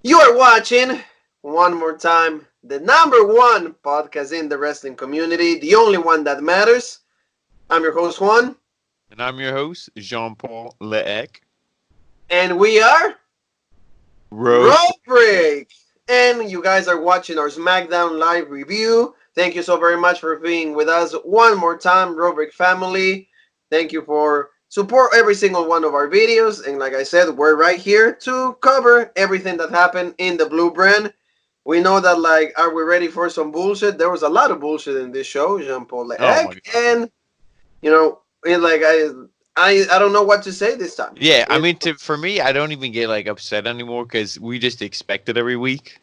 You are watching, one more time, the number one podcast in the wrestling community, the only one that matters. I'm your host, Juan. And I'm your host, Jean-Paul Leec. And we are Outbreak. And you guys are watching our Smackdown live review. Thank you so very much for being with us one more time, Outbreak family. Thank you for support every single one of our videos. And like I said, we're right here to cover everything that happened in the Blue Brand. We know that, are we ready for some bullshit? There was a lot of bullshit in this show, Jean-Paul Leec. And, I don't know what to say this time. Yeah, for me, I don't even get upset anymore because we just expect it every week.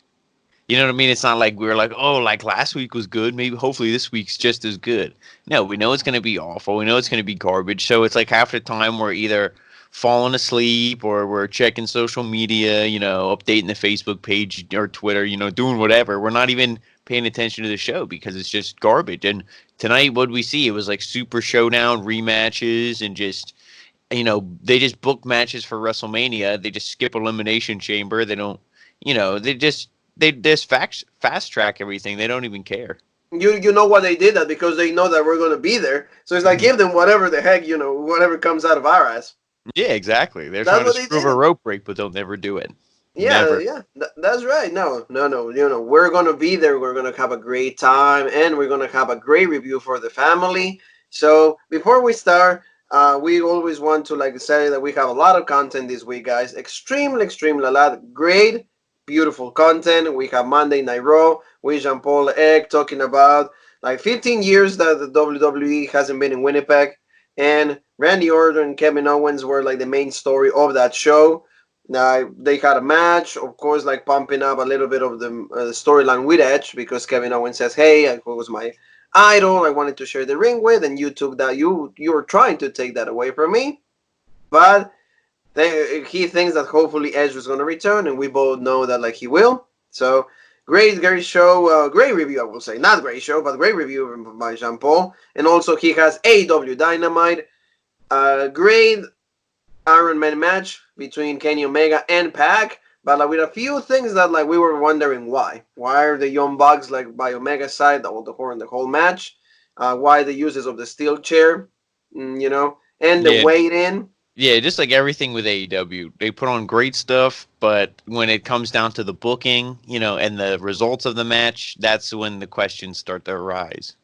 You know what I mean? It's not like we were like, oh, last week was good. Maybe hopefully this week's just as good. No, we know it's going to be awful. We know it's going to be garbage. So it's like half the time we're either falling asleep or we're checking social media, updating the Facebook page or Twitter, doing whatever. We're not even paying attention to the show because it's just garbage. And tonight, what we see? It was like Super Showdown rematches and just, they just book matches for WrestleMania. They just skip Elimination Chamber. They don't, they just fast track everything. They don't even care. You know why they did that? Because they know that we're going to be there. So it's like, give them whatever the heck, whatever comes out of our ass. Yeah, exactly. They're trying to screw a rope break, but they'll never do it. Yeah, never. Yeah, that's right. No. We're going to be there. We're going to have a great time, and we're going to have a great review for the family. So before we start, we always want to say that we have a lot of content this week, guys. Extremely a lot. Great, beautiful content. We have Monday Night Raw with Jean-Paul Leec talking about 15 years that the WWE hasn't been in Winnipeg. And Randy Orton and Kevin Owens were the main story of that show. They had a match, of course, pumping up a little bit of the storyline with Edge because Kevin Owens says, "Hey, it was my idol. I wanted to share the ring with, and you took that. You were trying to take that away from me." But he thinks that hopefully Edge was going to return, and we both know that he will. So great show, great review, I will say. Not great show, but great review by Jean-Paul. And also he has AEW Dynamite. Great Iron Man match between Kenny Omega and Pac. But with a few things that we were wondering why. Why are the Young Bucks by Omega's side the whole match? Why the uses of the steel chair, and the weight in. Yeah, just like everything with AEW, they put on great stuff, but when it comes down to the booking, and the results of the match, that's when the questions start to arise.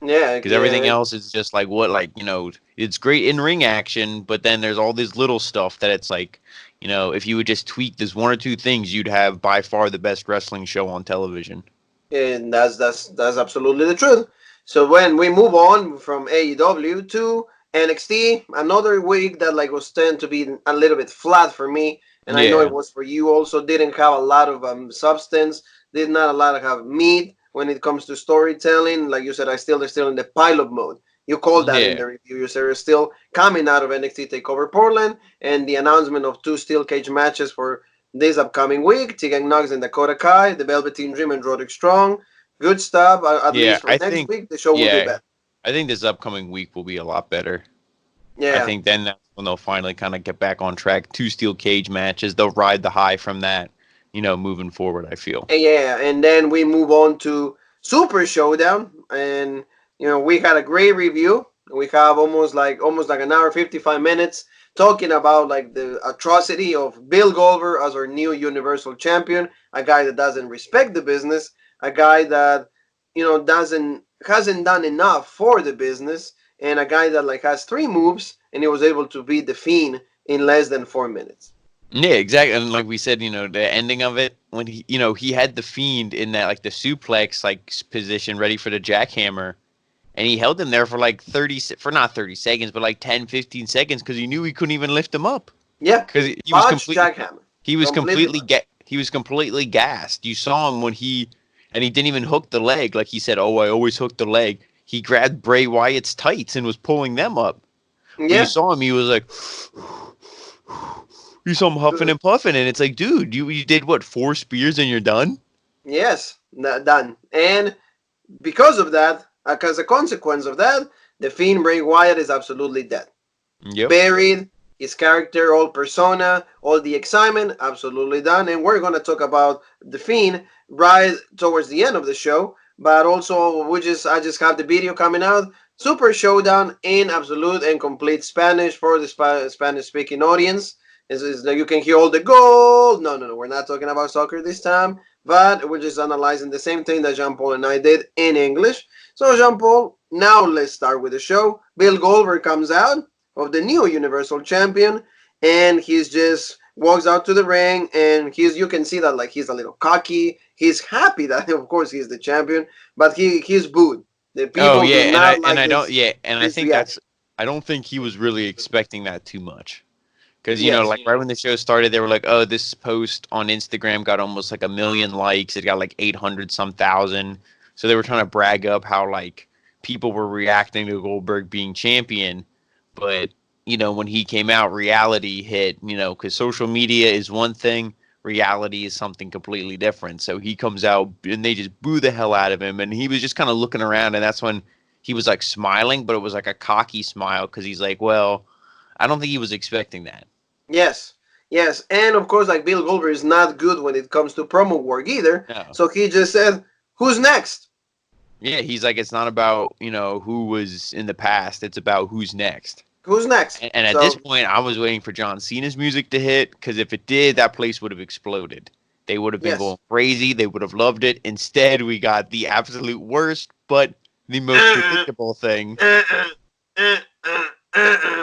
Yeah, because everything else is just it's great in ring action, but then there's all this little stuff that it's if you would just tweak this one or two things, you'd have by far the best wrestling show on television. And that's absolutely the truth. So when we move on from AEW to NXT, another week that was tend to be a little bit flat for me, and I know it was for you also. Didn't have a lot of substance, did not a lot of have meat when it comes to storytelling. Like you said, they're still in the pilot mode. You called that in the review. You said they're still coming out of NXT TakeOver Portland and the announcement of 2 steel cage matches for this upcoming week. Tegan Nox and Dakota Kai, the Velveteen Dream and Roderick Strong. Good stuff. At least for next week, the show will be better. I think this upcoming week will be a lot better. Yeah. I think then that's when they'll finally kind of get back on track. 2 steel cage matches. They'll ride the high from that, moving forward, I feel. Yeah, and then we move on to Super Showdown. And, we had a great review. We have almost an hour, 55 minutes talking about the atrocity of Bill Goldberg as our new Universal Champion. A guy that doesn't respect the business. A guy that, hasn't done enough for the business, and a guy that has 3 moves and he was able to beat the Fiend in less than 4 minutes. Yeah, exactly. And like we said, the ending of it when he had the Fiend in that the suplex position ready for the jackhammer, and he held him there for not 30 seconds, but 10, 15 seconds because he knew he couldn't even lift him up. Yeah, because he was completely gassed. You saw him and he didn't even hook the leg. Like he said, "Oh, I always hook the leg." He grabbed Bray Wyatt's tights and was pulling them up. Yeah. When you saw him, he was you saw him huffing and puffing, and it's dude, you did what, 4 spears and you're done? Yes, done. And because of that, as a consequence of that, the Fiend Bray Wyatt is absolutely dead. Yep. Buried, his character, all persona, all the excitement, absolutely done. And we're going to talk about the Fiend right towards the end of the show. But also, I just have the video coming out. Super Showdown in absolute and complete Spanish for the Spanish-speaking audience. Is that you can hear all the goals. No, no, no. We're not talking about soccer this time, but we're just analyzing the same thing that Jean Paul and I did in English. So, Jean Paul, now let's start with the show. Bill Goldberg comes out of the new Universal Champion, and he's just walks out to the ring, and you can see that like he's a little cocky. He's happy that of course he's the champion, but he's booed. The Oh people yeah, do not and like I don't yeah, and I his think that's reaction. I don't think he was really expecting that too much. Because, Yes. like right when the show started, they were like, oh, this post on Instagram got almost like 1 million likes. It got like 800 some thousand. So they were trying to brag up how like people were reacting to Goldberg being champion. But, when he came out, reality hit, because social media is one thing, reality is something completely different. So he comes out and they just boo the hell out of him. And he was just kind of looking around. And that's when he was like smiling, but it was like a cocky smile because he's like, well, I don't think he was expecting that. Yes. Yes. And of course, like Bill Goldberg is not good when it comes to promo work either. No. So he just said, "Who's next? Yeah, he's like, it's not about, who was in the past. It's about who's next. Who's next?" And at this So point, I was waiting for John Cena's music to hit because if it did, that place would have exploded. They would have been yes. going crazy. They would have loved it. Instead, we got the absolute worst, but the most predictable thing,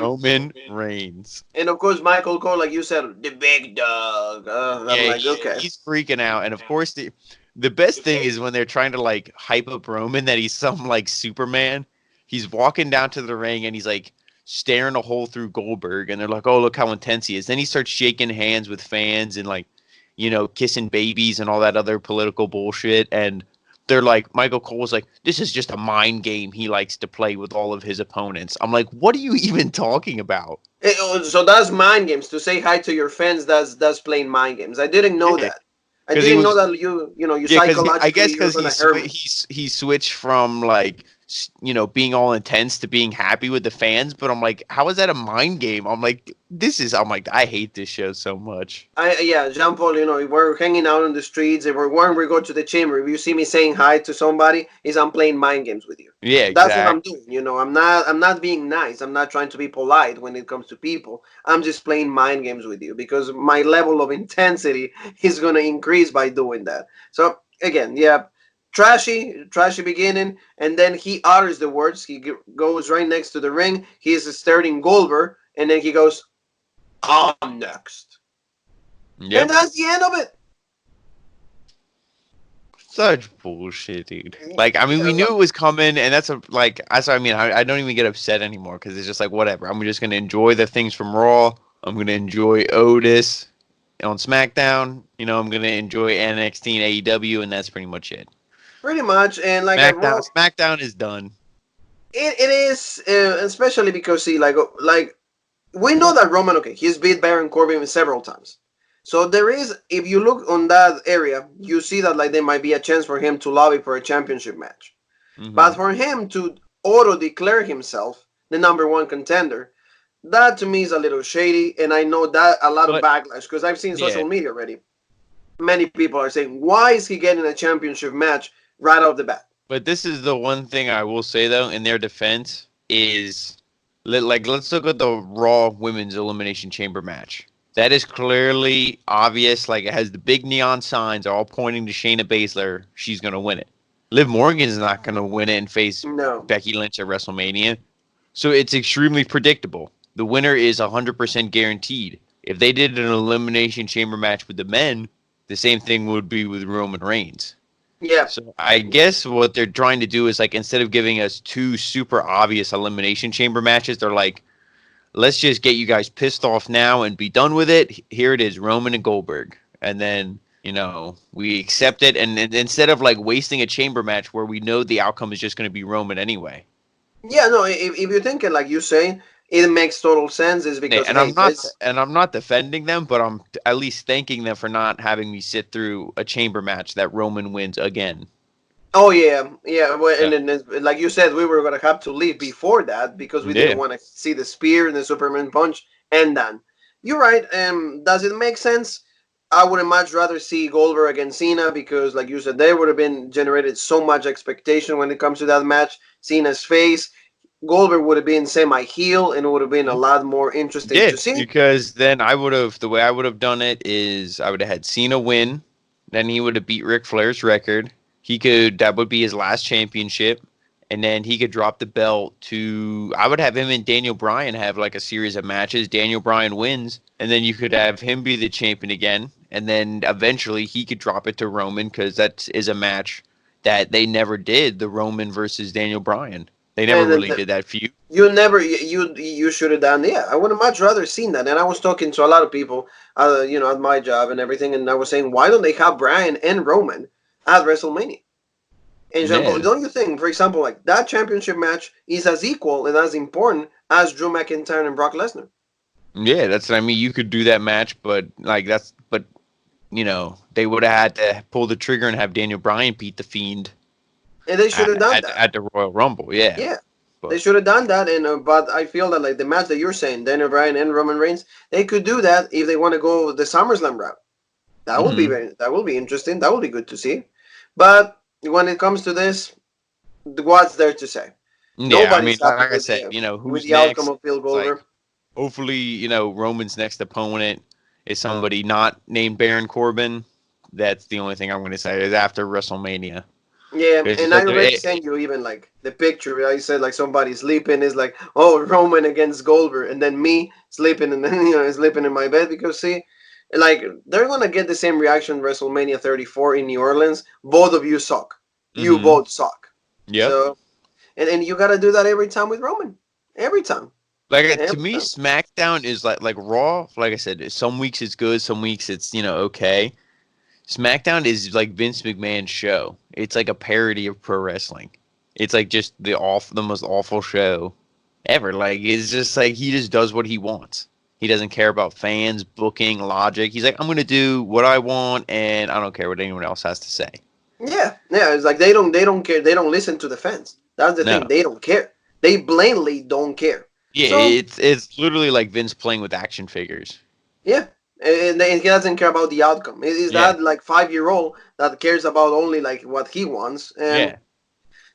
Roman Reigns. And of course, Michael Cole, like you said, the big dog. I'm Yeah, like, okay. he's freaking out. And of course, the best thing is when they're trying to like hype up Roman that he's some like Superman. He's walking down to the ring and he's like staring a hole through Goldberg, and they're like, "Oh, look how intense he is." Then he starts shaking hands with fans and like, kissing babies and all that other political bullshit. And they're like, Michael Cole's like, "This is just a mind game he likes to play with all of his opponents." I'm like, "What are you even talking about?" So that's mind games. To say hi to your fans, that's playing mind games. I didn't know Yeah, that. I because he didn't know was that you Yeah, because I psychologically guess you're because gonna hurt me. he switched from like being all intense to being happy with the fans. But I'm like, how is that a mind game? I'm like, I hate this show so much. Yeah, Jean Paul. If we're hanging out on the streets, if when we go to the chamber, if you see me saying hi to somebody, is I'm playing mind games with you. Yeah, That's what I'm exactly. doing. I'm not being nice. I'm not trying to be polite when it comes to people. I'm just playing mind games with you because my level of intensity is gonna increase by doing that. So again, yeah, trashy beginning, and then he utters the words. He goes right next to the ring. He is staring Goldberg, and then he goes, "I'm next." And Yep. that's the end of it. Such bullshit, dude. Like, I mean, Yeah, we knew it was coming, and that's a like. That's what I mean. I don't even get upset anymore because it's just like whatever. I'm just gonna enjoy the things from Raw. I'm gonna enjoy Otis on SmackDown. I'm gonna enjoy NXT and AEW, and that's pretty much it. pretty much. And like at Raw, SmackDown is done. it is especially because see, like we know that Roman, okay, he's beat Baron Corbin several times. So there is, if you look on that area, you see that like there might be a chance for him to lobby for a championship match. But Hmm. for him to auto declare himself the number one contender, that to me is a little shady. And I know that a lot of But backlash because I've seen yeah, social media already. Many people are saying, why is he getting a championship match right off the bat? but this is the one thing I will say though, in their defense, is like let's look at the Raw Women's Elimination Chamber match. That is clearly obvious. Like it has the big neon signs all pointing to Shayna Baszler. She's gonna win it. Liv Morgan's not gonna win it and face No. Becky Lynch at WrestleMania. So it's extremely predictable. The winner is 100% guaranteed. If they did an Elimination Chamber match with the men, the same thing would be with Roman Reigns. Yeah. So I guess what they're trying to do is like instead of giving us two super obvious elimination chamber matches, they're like, let's just get you guys pissed off now and be done with it. Here it is, Roman and Goldberg, and then we accept it. And instead of like wasting a chamber match where we know the outcome is just going to be Roman anyway. Yeah, no, if you think it like you say, it makes total sense is Hey, because, hey, this. and I'm not defending them, but I'm at least thanking them for not having me sit through a chamber match that Roman wins again. Oh, yeah, yeah. Well, and Yeah. then, like you said, we were going to have to leave before that because we didn't Yeah. want to see the spear and the Superman punch and done. You're right. Does it make sense? I would much rather see Goldberg against Cena because, like you said, there would have been generated so much expectation when it comes to that match. Cena's face, Goldberg would have been semi-heel, and it would have been a lot more interesting Yeah, to see. because then the way I would have done it is I would have had Cena win, then he would have beat Ric Flair's record. That would be his last championship, and then he could drop the belt to, I would have him and Daniel Bryan have like a series of matches. Daniel Bryan wins, and then you could have him be the champion again, and then eventually he could drop it to Roman because that is a match that they never did, the Roman versus Daniel Bryan. They never And really did that feud. you should have done. Yeah, I would have much rather seen that. And I was talking to a lot of people, at my job and everything, and I was saying, why don't they have Bryan and Roman at WrestleMania? And Jean Paul, Yeah, don't you think, for example, like that championship match is as equal and as important as Drew McIntyre and Brock Lesnar? yeah, that's what I mean. You could do that match, but they would have had to pull the trigger and have Daniel Bryan beat the Fiend And they should have done that. at the Royal Rumble. Yeah, Yeah, they but should have done that. And but I feel that like the match that you're saying, Daniel Bryan and Roman Reigns, they could do that if they want to go the SummerSlam route. hmm That will be interesting. That will be good to see. But when it comes to this, what's there to say? yeah. I mean, Nobody's happy like I said, with who's the outcome next? of Bill It's like Goldberg. hopefully, Roman's next opponent is somebody not named Baron Corbin. That's the only thing I'm going to say is after WrestleMania. Yeah, It's and I just, already sent you even like the picture. I said like somebody sleeping is like, oh, Roman against Goldberg, and then me sleeping and then sleeping in my bed because see, like they're gonna get the same reaction WrestleMania 34 in New Orleans. Both of you suck. You hmm both suck. Yep. So and you gotta do that every time with Roman. Every time. Like to Every me, time. SmackDown is like Raw. Like I said, some weeks it's good, some weeks it's okay. SmackDown is like Vince McMahon's show. It's like a parody of pro wrestling. It's like just the most awful show ever. Like it's just like he just does what he wants. He doesn't care about fans, booking, logic. He's like, I'm gonna do what I want, and I don't care what anyone else has to say. Yeah. It's like they don't care. They don't listen to the fans. That's the thing. No, They don't care. They blatantly don't care. yeah, So it's literally like Vince playing with action figures. yeah, and he doesn't care about the outcome. It is Yeah, that like 5 year old that cares about only like what he wants, and yeah.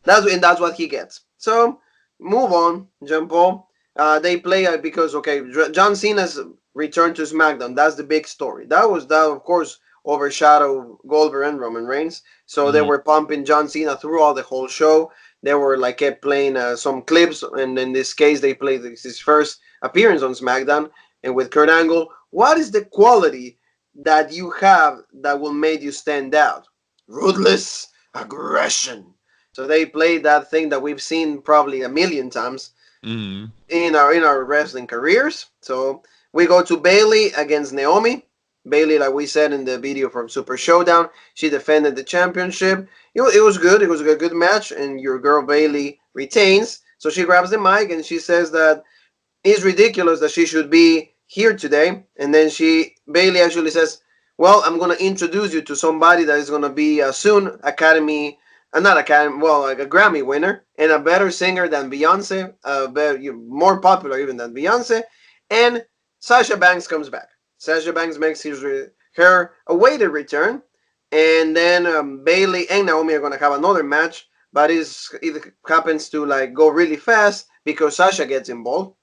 that's what he gets. So move on, Jean Paul. They play because okay, John Cena's return to SmackDown. That's the big story. That of course overshadowed Goldberg and Roman Reigns. So they hmm were pumping John Cena throughout the whole show. They were like kept playing some clips, and in this case, they played his first appearance on SmackDown, and with Kurt Angle. What is the quality that you have that will make you stand out? Ruthless aggression. So they played that thing that we've seen probably a million times hmm in our wrestling careers. So we go to Bailey against Naomi. Bailey, like we said in the video from Super Showdown, she defended the championship. It was good. It was a good match, and your girl Bailey retains. So she grabs the mic and she says that it's ridiculous that she should be here today. And then Bailey actually says, "Well, I'm gonna introduce you to somebody that is gonna be soon Academy, not Academy, well, like a Grammy winner and a better singer than Beyonce, more popular even than Beyonce." And Sasha Banks comes back. Sasha Banks makes her awaited return, and then Bailey and Naomi are gonna have another match, but it happens to like go really fast because Sasha gets involved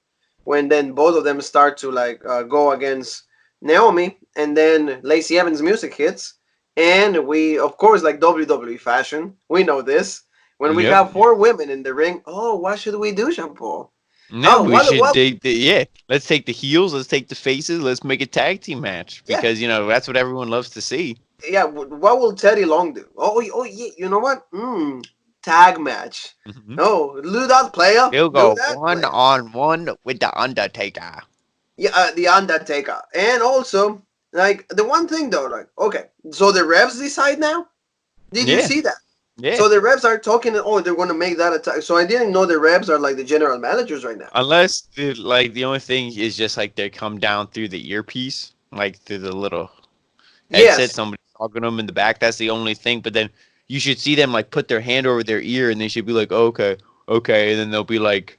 when then both of them start to like go against Naomi, and then Lacey Evans' music hits, and we, of course, like WWE fashion, we know this. When we Yep. have four women in the ring, oh, what should we do, Jean Paul? No, Oh, we should what? take let's take the heels, let's take the faces, let's make a tag team match Yeah, because that's what everyone loves to see. yeah. What will Teddy Long do? Oh, yeah. You know what? Tag match. hmm Oh, do that, player. He'll Do go that, one player. on one with the Undertaker. Yeah, the Undertaker, and also like the one thing though, like okay, so the refs decide now. Did you Yeah, see that? yeah. So the reps are talking. Oh, they're going to make that attack. So I didn't know the reps are like the general managers right now. Unless the only thing is just like they come down through the earpiece, like through the little headset. Yes. Somebody's talking to them in the back. That's the only thing. But then you should see them like put their hand over their ear, and they should be like, oh, okay, okay, and then they'll be like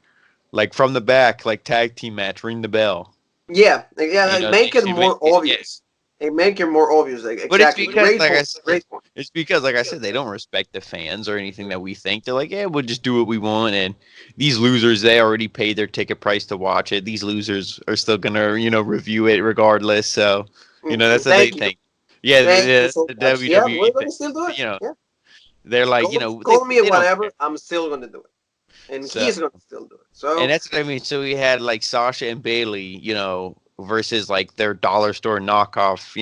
from the back, like tag team match, ring the bell. Yeah, You like know, make it she more yeah. obvious. Like, make it more obvious. Like But it's exactly. because, Great like I point. said, Great point. they don't respect the fans or anything that we think. They're like, yeah, we'll just do what we want. And these losers, they already paid their ticket price to watch it. These losers are still gonna, review it regardless. So, that's what they Thank you. think. Yeah, Thank you so the much. Yeah, WWE we're gonna thing. still do it. You know, Yeah. they're like, Call me they don't whatever. care. I'm still gonna do it, and So, he's gonna still do it. and So that's what I mean. So we had like Sasha and Bailey, versus like their dollar store knockoff,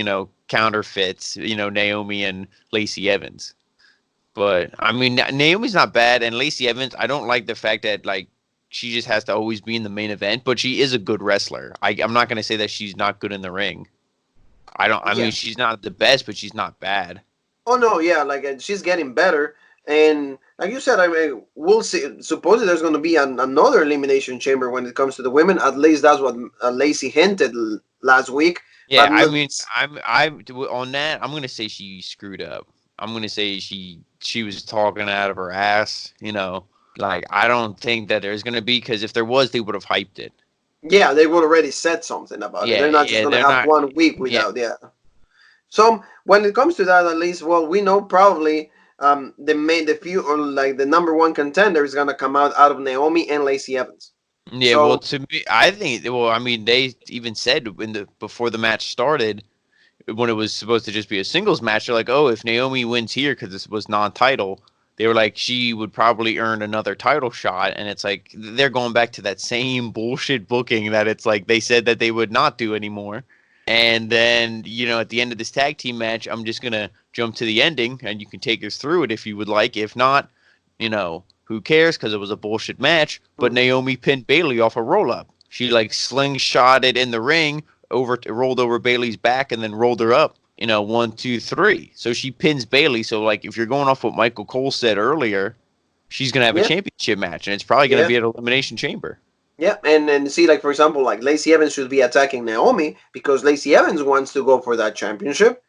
counterfeits, Naomi and Lacey Evans. But I mean, Naomi's not bad, and Lacey Evans, I don't like the fact that like she just has to always be in the main event, but she is a good wrestler. I'm not gonna say that she's not good in the ring. I don't. I yeah. mean, she's not the best, but she's not bad. Oh no, yeah. Like she's getting better, and like you said, I mean, we'll see. Supposedly, there's gonna be another elimination chamber when it comes to the women. At least that's what Lacey hinted last week. But Yeah, I mean, I'm on that. I'm gonna say she screwed up. I'm gonna say she was talking out of her ass. Like I don't think that there's gonna be because if there was, they would have hyped it. yeah, they would already said something about it. Yeah, They're not just yeah, gonna they're have not. 1 week Yeah, without. Yeah. So when it comes to that, at least, well, we know probably the few or like the number one contender is gonna come out of Naomi and Lacey Evans. yeah. Well, So to me, I think. Well, I mean, they even said in the before the match started when it was supposed to just be a singles match. They're like, oh, if Naomi wins here because this was non-title, they were like she would probably earn another title shot, and it's like they're going back to that same bullshit booking that it's like they said that they would not do anymore. And then, at the end of this tag team match, I'm just going to jump to the ending and you can take us through it if you would like. If not, who cares because it was a bullshit match. But mm, Naomi pinned Bailey off a roll up. She like slingshotted in the ring, rolled over Bailey's back and then rolled her up. 1, 2, 3. So she pins Bailey. So like if you're going off what Michael Cole said earlier, she's gonna have a yeah, championship match and it's probably gonna yeah. be at Elimination Chamber. Yeah, and see, like for example, like Lacey Evans should be attacking Naomi because Lacey Evans wants to go for that championship.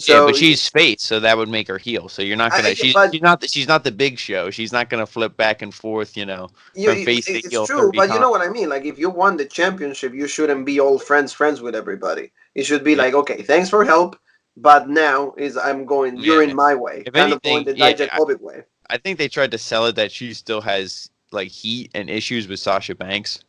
Yeah, but So, she's face, so that would make her heel. So you're not gonna. but She's not the Big Show. She's not gonna flip back and forth. From face to it's heel true. 30 But you know times. what I mean. Like if you won the championship, you shouldn't be all friends with everybody. It should be Yeah, like, okay, thanks for help, but now is I'm going. You're in yeah. my way, If kind of going anything, the yeah, Dijakovic way. I think they tried to sell it that she still has like heat and issues with Sasha Banks.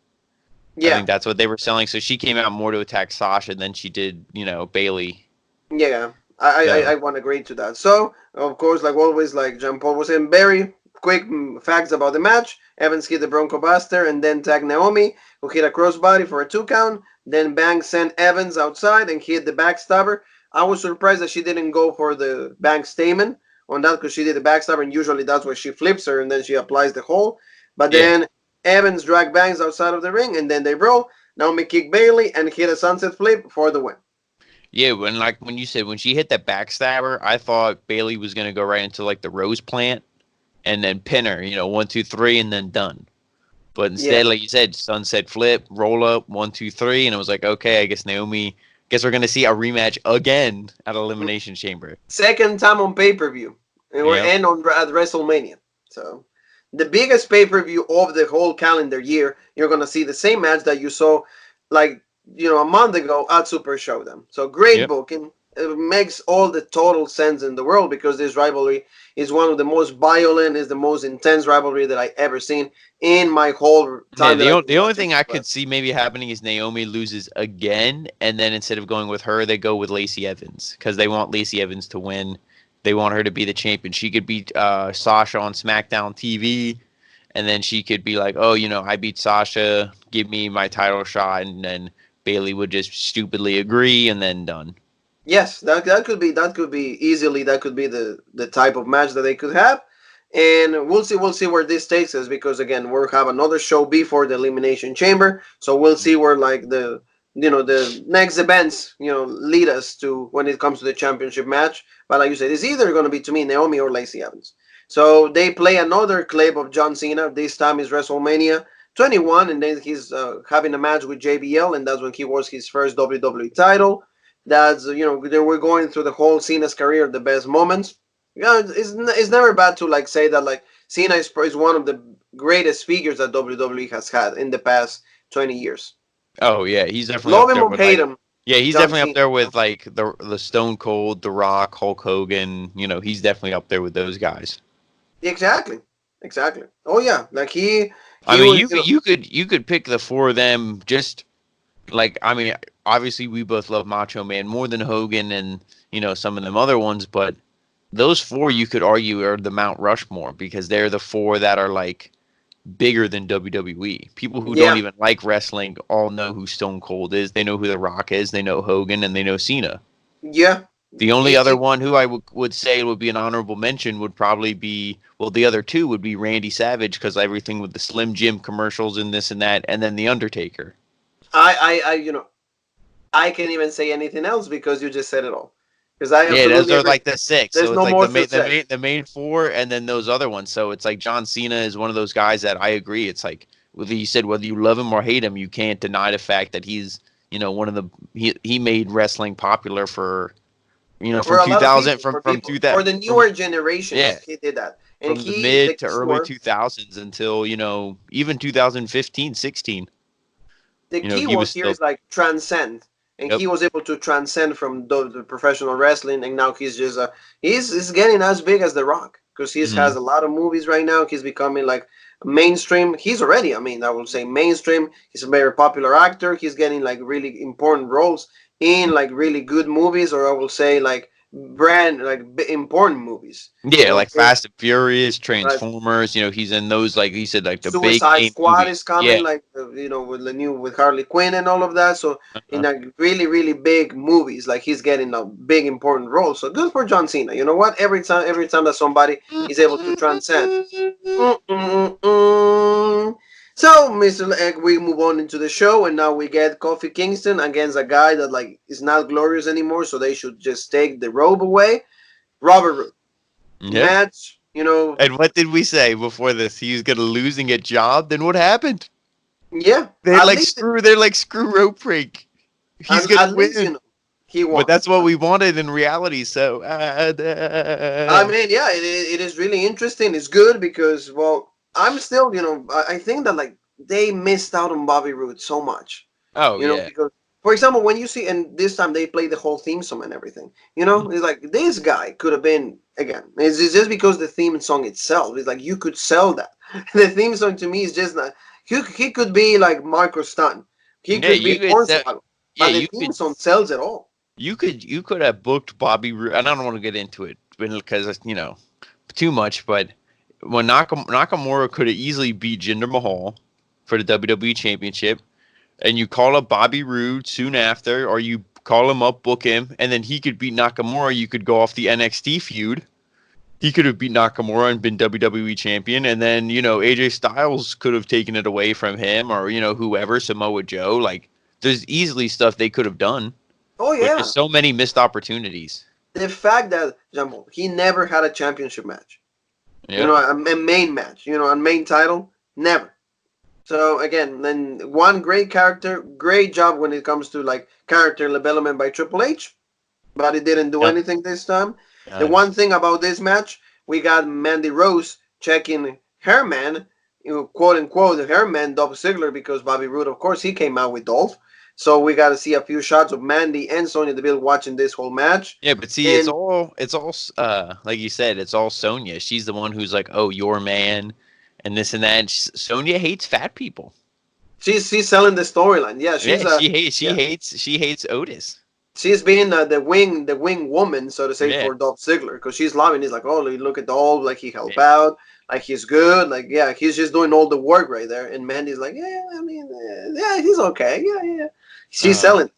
I Yeah, think that's what they were selling. So she came out more to attack Sasha than she did, Bailey. yeah. I So want to agree to that. So of course, like always, like Jean Paul was saying, very quick facts about the match. Evans hit the Bronco Buster and then tagged Naomi, who hit a crossbody for a 2 count. Then Banks sent Evans outside and hit the backstabber. I was surprised that she didn't go for the Banks statement on that because she did the backstabber, and usually that's where she flips her and then she applies the hold. But yeah, then Evans dragged Banks outside of the ring and then they brawl. Naomi kicked Bailey and hit a sunset flip for the win. yeah. When you said when she hit that backstabber, I thought Bailey was gonna go right into like the rose plant and then pin her. 1, 2, 3, and then done. But Yeah. instead, like you said, sunset flip, roll up, 1, 2, 3, and it was like, okay, I guess Naomi. Guess we're gonna see a rematch again at Elimination Chamber. Second time on pay per view, and we're Yep. in on at WrestleMania. So the biggest pay per view of the whole calendar year, you're gonna see the same match that you saw, like a month ago at Super Showdown. So great Yep. booking. It makes all the total sense in the world because this rivalry is one of the most violent, is the most intense rivalry that I ever seen in my whole Yeah. time that I've been The only watching thing I wrestling. could see maybe happening is Naomi loses again, and then instead of going with her, they go with Lacey Evans because they want Lacey Evans to win. They want her to be the champion. She could beat Sasha on SmackDown TV, and then she could be like, "Oh, I beat Sasha. Give me my title shot," and then Bailey would just stupidly agree, and then done. Yes, that could be easily that could be the type of match that they could have, and we'll see where this takes us because again we'll have another show before the Elimination Chamber, so we'll see where like the next events lead us to when it comes to the championship match. But like you said, it's either going to be to me Naomi or Lacey Evans. So they play another clip of John Cena. This time is WrestleMania 21, and then he's having a match with JBL, and that's when he was his first WWE title. That's they were going through the whole Cena's career, the best moments. Yeah, it's never bad to like say that like Cena is one of the greatest figures that WWE has had in the past 20 years. Oh yeah, he's definitely Love up him there or with hate like him, yeah, he's John definitely up Cena. there with like the Stone Cold, The Rock, Hulk Hogan. You know, he's definitely up there with those guys. Exactly, exactly. Oh yeah, like I he mean, was, you could pick the four of them just like I mean, obviously we both love Macho Man more than Hogan and some of them other ones, but those four you could argue are the Mount Rushmore because they're the four that are like bigger than WWE. People who don't yeah, even like wrestling all know who Stone Cold is. They know who The Rock is. They know Hogan and they know Cena. yeah. The only other He, one who I would say would be an honorable mention would probably be, well, the other two would be Randy Savage because everything with the Slim Jim commercials and this and that, and then The Undertaker. I, I can't even say anything else because you just said it all. Because I Yeah, those absolutely are agree. like the six. There's So it's no like more to say. the main four, and then those other ones. So it's like John Cena is one of those guys that I agree. It's like whether you said whether you love him or hate him, you can't deny the fact that he's one of the he made wrestling popular for For from a lot of 2000 people, for people, 2000 for the from newer generations, yeah he did that, and from the he the mid to early keyword 2000s until even 2015 16. the key He word was here still is like transcend, and yep. he was able to transcend from the professional wrestling, and now he's just he's getting as big as The Rock because he Mhm. has a lot of movies right now. He's becoming like mainstream. He's already, I mean, I would say mainstream. He's a very popular actor. He's getting like really important roles in like really good movies, or I will say like brand like important movies. Yeah, like Here's Fast and Furious, like Transformers. He's in those like he said like the big Suicide name Squad is movies. Yeah. coming, like with the new with Harley Quinn and all of that. So in Uh-huh. like really really big movies, like he's getting a big important role. So good for John Cena. You know what? Every time that somebody is able to transcend. Mm-mm-mm. So, Mr. Egg, we move on into the show, and now we get Kofi Kingston against a guy that like is not glorious anymore. So they should just take the robe away. Robert Roode Yep. match. And what did we say before this? He was gonna lose and get jobbed. Then what happened? Yeah, They're at like least screw. They're like screw rope break. He's gonna at least win. he But won. that's what we wanted in reality. So I mean, yeah, it is really interesting. It's good because, well, I'm still, I think that like they missed out on Bobby Roode so much, oh yeah. because, for example, when you see, and this time they play the whole theme song and everything, it's like this guy could have been again. It's just because the theme song itself is like you could sell that. The theme song to me is just not. He could be like Marco Stunt. He Yeah, could you be could. Hornswoggle, Yeah, but the theme song sells it all. you could have booked Bobby Roode. And I don't want to get into it because too much. But when Nakamura could have easily beat Jinder Mahal for the WWE Championship, and you call up Bobby Roode soon after, or you call him up, book him, and then he could beat Nakamura. You could go off the NXT feud. He could have beat Nakamura and been WWE champion, and then AJ Styles could have taken it away from him, or whoever, Samoa Joe. Like there's easily stuff they could have done, Oh but just yeah, so many missed opportunities. the fact that Jumbo he never had a championship match, Yep. a main match, a main title, never. So again, then one great character, great job when it comes to like character development by Triple H, but it didn't do Yep. anything this time. The Done. one thing about this match, we got Mandy Rose checking her man, quote unquote her man Dolph Ziggler, because Bobby Roode, of course, he came out with Dolph. So we got to see a few shots of Mandy and Sonya Deville watching this whole match. Yeah, but see, And it's all like you said, it's all Sonya. She's the one who's like, "Oh, your man," and this and that. Sonya hates fat people. she's selling the storyline. Yeah, Yeah, she's a yeah. she hates Otis. She's being the wing woman, so to say, Yeah, for Dolph Ziggler, because she's loving. He's like, oh, look at Dolph, like he help yeah. out, like he's good, like yeah, he's just doing all the work right there. And Mandy's like, yeah, I mean, yeah, he's okay, yeah, yeah. She's Uh, selling.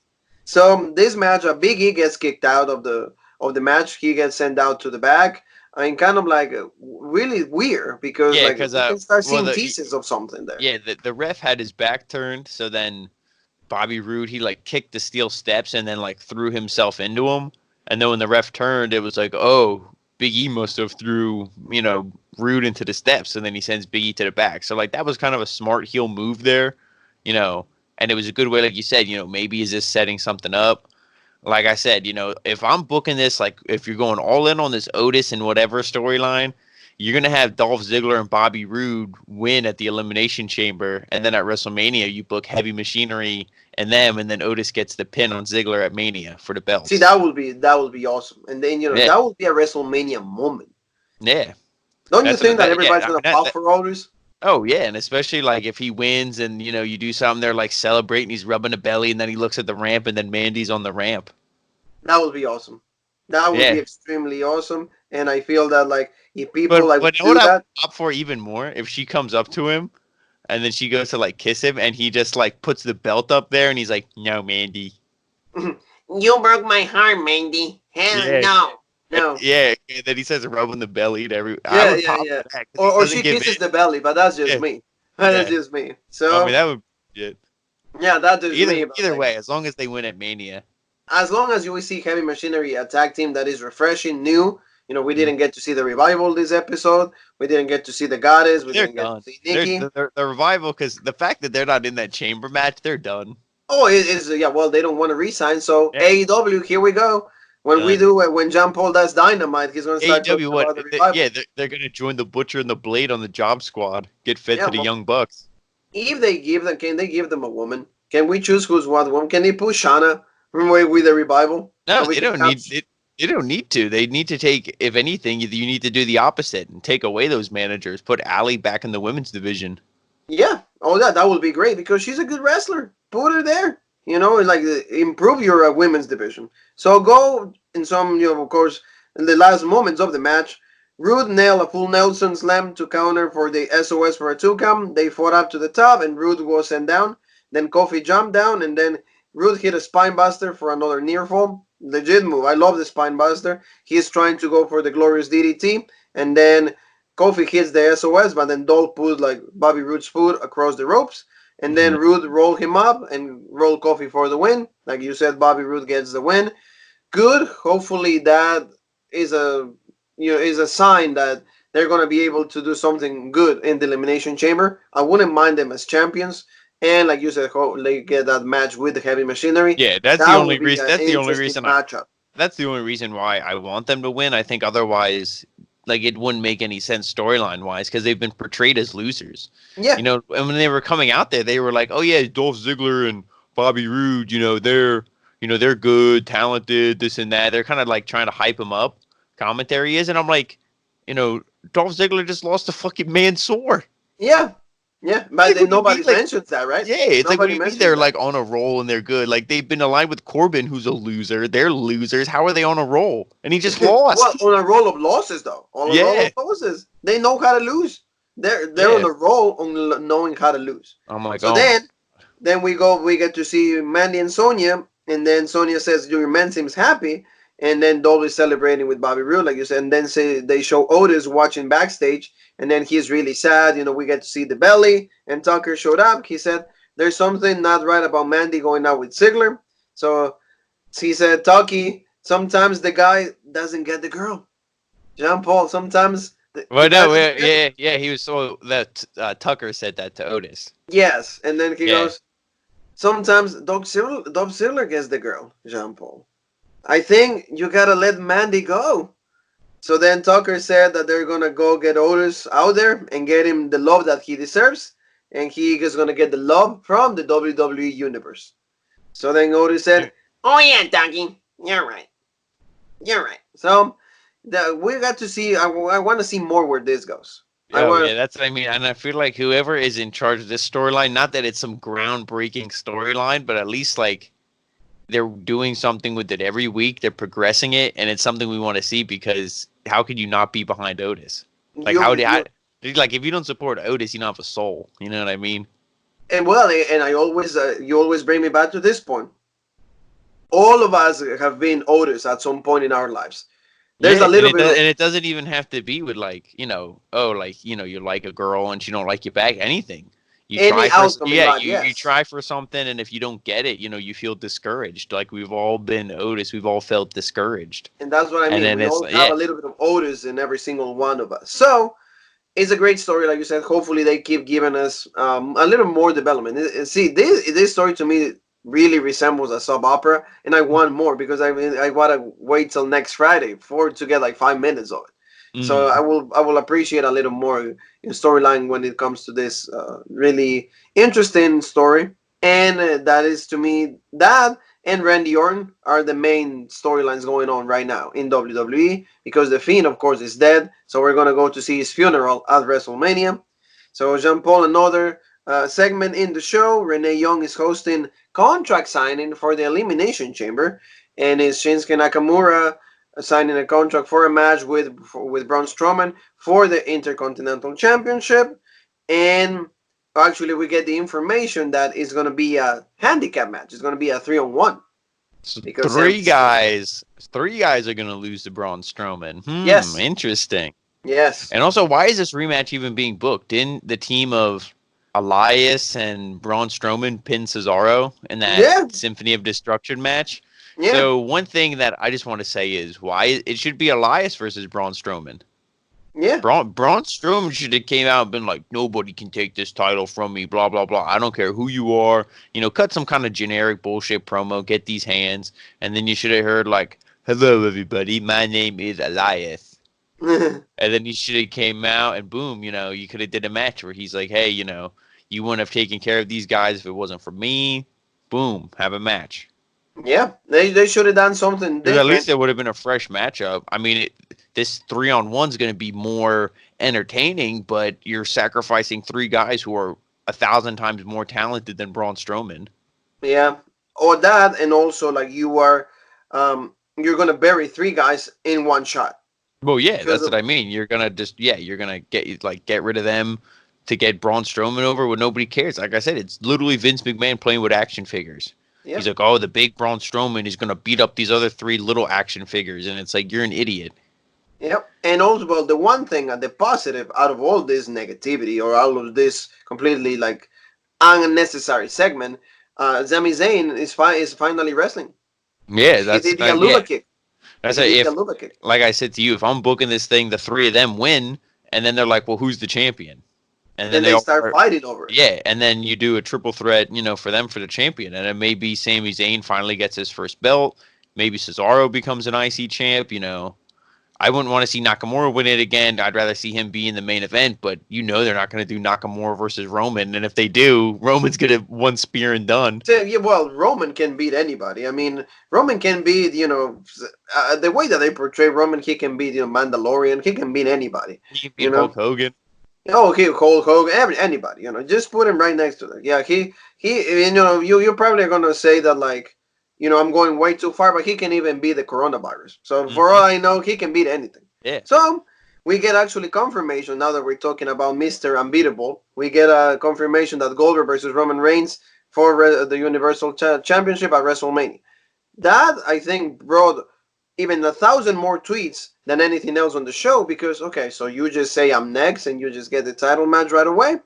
So this match, Big E gets kicked out of the match. He gets sent out to the back. I mean, kind of like really weird because yeah, like because we can start well seeing pieces of something there. yeah, the ref had his back turned, so then Bobby Roode he like kicked the steel steps and then like threw himself into him, and then when the ref turned, it was like, oh, Big E must have threw Roode into the steps, and then he sends Big E to the back. So like that was kind of a smart heel move there, you know, and it was a good way, like you said, maybe is this setting something up. Like I said, if I'm booking this, like if you're going all in on this Otis and whatever storyline, you're gonna have Dolph Ziggler and Bobby Roode win at the Elimination Chamber, and then at WrestleMania you book Heavy Machinery and them, and then Otis gets the pin on Ziggler at Mania for the See, belts. that would be awesome, and then Yeah, that would be a WrestleMania moment. yeah. Don't you That's what think that that. Yeah, everybody's I gonna mean pop for Otis? oh yeah, and especially like if he wins and you do something there like celebrating, he's rubbing a belly, and then he looks at the ramp, and then Mandy's on the ramp. That would be awesome. That would be Yeah, extremely awesome, and I feel that like if people but like but would you know what do I would that, opt for even more if she comes up to him and then she goes to like kiss him, and he just like puts the belt up there, and he's like, "No, Mandy." you broke my heart, Mandy. Hell Yeah, no, no. yeah. And then he says rubbing the belly to every. I Yeah, would yeah, pop yeah. for that because Or he or doesn't she give kisses in. the belly, but that's just Yeah, me. That's yeah. just me. I mean So that would be it. yeah, that is Either me. But either like, way, as long as they win at Mania, as long as you see Heavy Machinery a tag team that is refreshing, new. We mm, didn't get to see the revival this episode. We didn't get to see the goddess. We they're didn't get to done. see They're Nikki. the revival because the fact that they're not in that chamber match, they're done. Oh, it is yeah. Well, they don't want to resign. So Yeah, AEW, here we go. When we done. do it, when John Paul does Dynamite, he's gonna start talking AEW, what? about the revival. Yeah, they're gonna join the Butcher and the Blade on the Job Squad. Get fed Yeah, to the well, Young Bucks. if they give them, can they give them a woman? Can we choose who's what woman? Can they push Shana with the revival No, so we they can don't have? need it. They don't need to. They need to take, if anything, you need to do the opposite and take away those managers. Put Allie back in the women's division. Yeah. Oh, that would be great because she's a good wrestler. Put her there. And like improve your women's division. So go in some, of course, in the last moments of the match. Rude nailed a full Nelson slam to counter for the SOS for a 2 count. They fought up to the top and Rude was sent down. Then Kofi jumped down and then Rude hit a spine buster for another near fall. Legit move. I love the spine buster. He's trying to go for the glorious DDT and then Kofi hits the SOS, but then Dolph put like Bobby Roode's foot across the ropes. And then Mhm. Roode rolled him up and rolled Kofi for the win. Like you said, Bobby Roode gets the win. Good. Hopefully that is a sign that they're gonna be able to do something good in the elimination chamber. I wouldn't mind them as champions. And like you said, they get that match with the heavy machinery. Yeah, that's the That would only be reason. an That's the only interesting reason. matchup. That's the only reason why I want them to win. I think otherwise, like it wouldn't make any sense storyline wise because they've been portrayed as losers. Yeah. And when they were coming out there, they were like, "Oh yeah, Dolph Ziggler and Bobby Roode. They're good, talented, this and that." They're kind of like trying to hype him up. Commentary is, and I'm like, Dolph Ziggler just lost a fucking Mansoor. Yeah. Yeah. But Like, then what do you nobody mean? Like, mentions that, right? yeah, it's like, what Nobody do you mean mentions they're that. like on a roll and they're good? Like they've been aligned with Corbin, who's a loser. They're losers. How are they on a roll? And he just Well, lost. on a roll of losses, though. On a roll Yeah, of losses. They know how to lose. They're on yeah. a roll on knowing how to lose. I'm like, So oh my. then we get to see Mandy and Sonya, and then Sonya says your man seems happy, and then Dolph is celebrating with Bobby Roode, like you said, and then they show Otis watching backstage, and then he's really sad. We get to see the belly, and Tucker showed up. He said there's something not right about Mandy going out with Ziggler. So he said, Tucky, sometimes the guy doesn't get the girl. Jean Paul, sometimes the Well, guy no, doesn't yeah, get it. yeah, yeah. He was so that Tucker said that to Otis. Yes, and then he Yeah, goes, sometimes Dom Ziggler gets the girl, Jean Paul. I think you gotta let Mandy go. So then Tucker said that they're gonna go get Otis out there and get him the love that he deserves, and he is gonna get the love from the WWE universe. So then Otis said, "Oh yeah, Tucky, you're right. You're right." So we got to see. I want to see more where this goes. I oh want. yeah. That's what I mean. And I feel like whoever is in charge of this storyline, not that it's some groundbreaking storyline, but at least like they're doing something with it every week. They're progressing it, and it's something we want to see because how could you not be behind Otis? Like You, you like if you don't support Otis, you don't have a soul. You know what I mean? and well, and I always you always bring me back to this point. All of us have been Otis at some point in our lives. There's Yeah, a little bit of and it doesn't even have to be with like oh like you like a girl and she don't like you back. Anything you any try for, outcome in life. you Yes, try for something, and if you don't get it, you feel discouraged. Like we've all been Otis, we've all felt discouraged, and that's what I and mean. then We it's all like, have yeah, a little bit of Otis in every single one of us. So it's a great story, like you said. Hopefully, they keep giving us a little more development. See, this story to me really resembles a soap opera, and I want more because I want to wait till next Friday to get like 5 minutes of it. So Mm. I will appreciate a little more in storyline when it comes to this really interesting story. And that is to me that and Randy Orton are the main storylines going on right now in WWE because the Fiend, of course, is dead. So we're gonna go to see his funeral at WrestleMania. So Jean Paul, another segment in the show. Renee Young is hosting contract signing for the Elimination Chamber, and is Shinsuke Nakamura signing a contract for a match with Braun Strowman for the Intercontinental Championship. And actually, we get the information that it's going to be a handicap match. It's going to be a 3-on-1 So because Sam. three guys are gonna lose to Braun Strowman. Yes, Interesting. yes, And also, why is this rematch even being booked? Didn't the team of Elias and Braun Strowman pin Cesaro in that yeah, Symphony of Destruction match? yeah, So one thing that I just want to say is why it should be Elias versus Braun Strowman. yeah, Braun Strowman should have came out and been like, nobody can take this title from me, blah blah blah. I don't care who you are. Cut some kind of generic bullshit promo, get these hands, and then you should have heard like, hello everybody, my name is Elias. And then he should have came out and boom, you could have did a match where he's like, hey, you wouldn't have taken care of these guys if it wasn't for me. Boom, have a match. yeah. They should have done something Because at different. least it would have been a fresh matchup. I mean, this 3-on-1 is going to be more entertaining, but you're sacrificing three guys who are 1,000 times more talented than Braun Strowman. Yeah, or that, and also like you're gonna bury three guys in one shot Well, yeah, because that's what of I mean. You're gonna get rid of them to get Braun Strowman over when nobody cares. Like I said, it's literally Vince McMahon playing with action figures. He's yeah, like, oh, the big Braun Strowman is gonna beat up these other three little action figures, and it's like you're an idiot. yeah. And also, well, the one thing, the positive out of all this negativity or all of this completely like unnecessary segment, Sami Zayn is finally wrestling. Yeah, He did the yeah. Aluba kick. That's He did the if, Aluba kick. like I said to you, if I'm booking this thing, the three of them win, and then they're like, well, who's the champion? And then Then they they all start are, fighting over it. yeah, and then you do a triple threat, for them for the champion, and it may be Sami Zayn finally gets his first belt, maybe Cesaro becomes an IC champ. I wouldn't want to see Nakamura win it again. I'd rather see him be in the main event, but they're not going to do Nakamura versus Roman, and if they do, Roman's going to one spear and done. So, yeah, well, Roman can beat anybody. I mean, Roman can beat, the way that they portray Roman, he can beat, Mandalorian. He can beat anybody, He can you beat Hulk know. Hogan. Oh, okay, Hulk Hogan, anybody, just put him right next to them. Yeah, you're probably gonna say that like, I'm going way too far, but he can even beat the coronavirus. So for Hmm. all I know, he can beat anything. Yeah. So we get actually confirmation now that we're talking about Mister Unbeatable. We get a confirmation that Goldberg versus Roman Reigns for the Universal Championship at WrestleMania. That I think brought even 1,000 more tweets than anything else on the show because okay, so you just say I'm next and you just get the title match right away.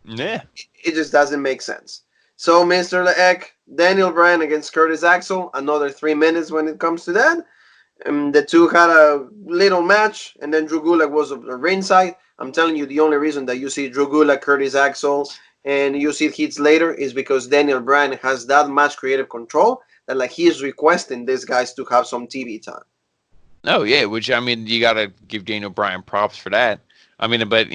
Yeah. It just doesn't make sense. So Mr. Eck, Daniel Bryan against Curtis Axel, another 3 minutes when it comes to that. The two had a little match, and then Drew Gulak was a ringside. I'm telling you, the only reason that you see Drew Gulak, Curtis Axel, and you see hits later is because Daniel Bryan has that much creative control that like he is requesting these guys to have some TV time. Oh yeah, which I mean, you got to give Daniel Bryan props for that. I mean, but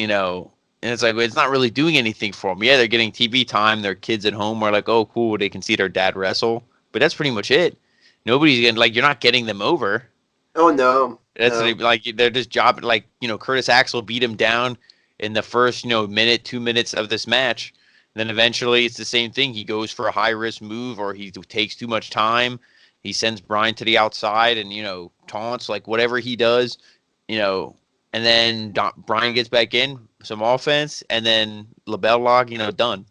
and it's like it's not really doing anything for them. Yeah, they're getting TV time. Their kids at home are like, oh, cool, they can see their dad wrestle. But that's pretty much it. Nobody's getting like you're not getting them over. Oh no, That's no. like they're just jobbing. Like Curtis Axel beat him down in the first minute, 2 minutes of this match. Then eventually it's the same thing. He goes for a high risk move or he takes too much time. He sends Bryan to the outside and taunts like whatever he does, you know, and then Bryan gets back in some offense and then LaBelle lock, done.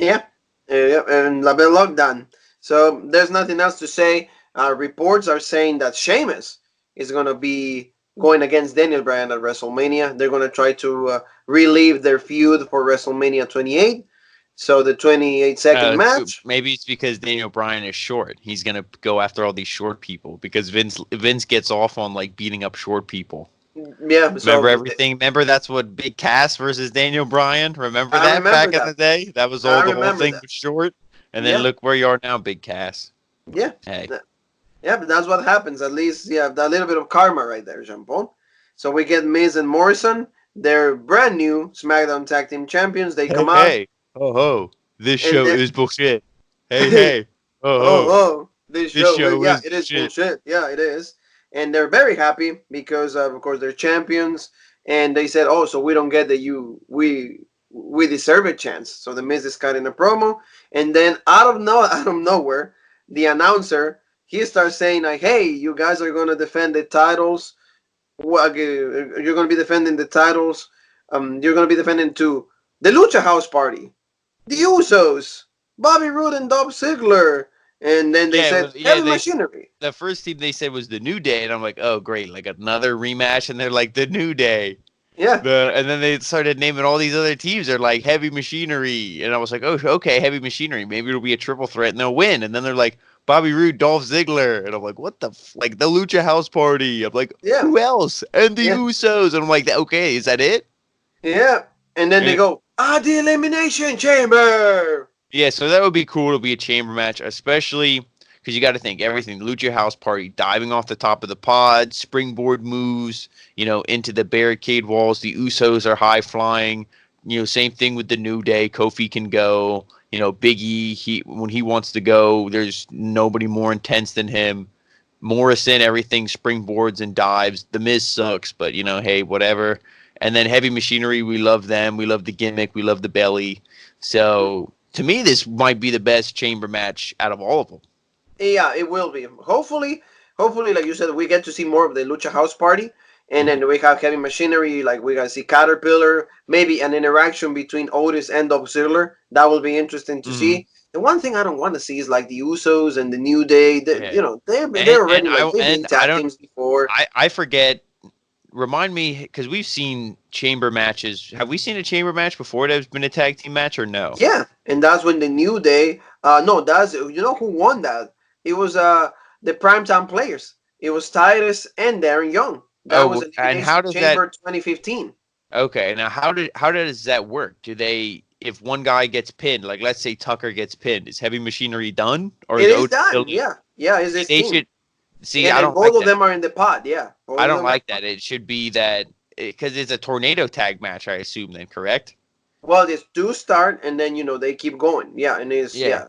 Yeah, yeah, and Label lockdown. So there's nothing else to say. Reports are saying that Sheamus is going to be going against Daniel Bryan at WrestleMania. They're going to try to relive their feud for WrestleMania 28. So the 28-second match. Maybe it's because Daniel Bryan is short. He's gonna go after all these short people because Vince gets off on like beating up short people. Yeah, Remember so everything? Remember that's what Big Cass versus Daniel Bryan? Remember I that remember back in the that. day? That was I all the whole remember thing that. was short. And then Yeah, look where you are now, Big Cass. yeah. Hey. Yeah, but that's what happens. At least, yeah, that little bit of karma right there, Jean Paul. So we get Miz and Morrison. They're brand new SmackDown Tag Team Champions. They Hey, come out, hey, oh ho, this and show then is bullshit. Hey, hey, oh oh, ho, oh, this this show, show yeah, is it is shit. bullshit. Yeah, it is. And they're very happy because, of course, they're champions. And they said, oh, so we don't get that we deserve a chance. So the Miz is cutting a promo, and then out of nowhere, the announcer he starts saying like, hey, you guys are gonna defend the titles. You're gonna be defending the titles. You're gonna be defending to the Lucha House Party, the Usos, Bobby Roode and Dolph Ziggler, and then they Yeah, said yeah. Heavy They Machinery. the first team they said was the New Day, and I'm like, oh great, like another rematch, and they're like the New Day. Yeah, And then they started naming all these other teams. They're like Heavy Machinery, and I was like, oh okay, Heavy Machinery. Maybe it'll be a triple threat, and they'll win. And then they're like Bobby Roode, Dolph Ziggler, and I'm like, what the like the Lucha House Party? I'm like, yeah, who else? And the yeah, Usos, and I'm like, okay, is that it? yeah. And then they And go, the Elimination Chamber. yeah, so that would be cool to be a chamber match, especially because you got to think everything. The Lucha House Party diving off the top of the pod, springboard moves, into the barricade walls. The Usos are high flying. Same thing with the New Day. Kofi can go. Big E, when he wants to go, there's nobody more intense than him. Morrison, everything springboards and dives. The Miz sucks, but hey, whatever. And then Heavy Machinery, we love them. We love the gimmick. We love the belly. So to me, this might be the best chamber match out of all of them. Yeah, it will be. Hopefully, like you said, we get to see more of the Lucha House Party, and Mhm. then we have Heavy Machinery. Like we gotta see Caterpillar, maybe an interaction between Otis and Dolph Ziggler. That will be interesting to Mhm. see. The one thing I don't want to see is like the Usos and the New Day. Yeah. They're And already like they've been I tag don't teams before. I forget. Remind me, because we've seen chamber matches. Have we seen a chamber match before that's been a tag team match or no? Yeah, and that's when the New Day. No, that's you know who won that? It was the primetime players. It was Titus and Darren Young. That was Oh, and Elimination how does that? Chamber 2015. Okay, now how does that work? Do they, if one guy gets pinned, like let's say Tucker gets pinned, is Heavy Machinery done, or It is is Otis still done. in? Yeah, yeah, it's See, his they team, should see. and I then don't both like of that. them are in the pod. Yeah, I both of don't them are. like that. It should be that because it's a tornado tag match. I assume then, correct? Well, it's two start, and then they keep going. Yeah, and it's Yeah, yeah,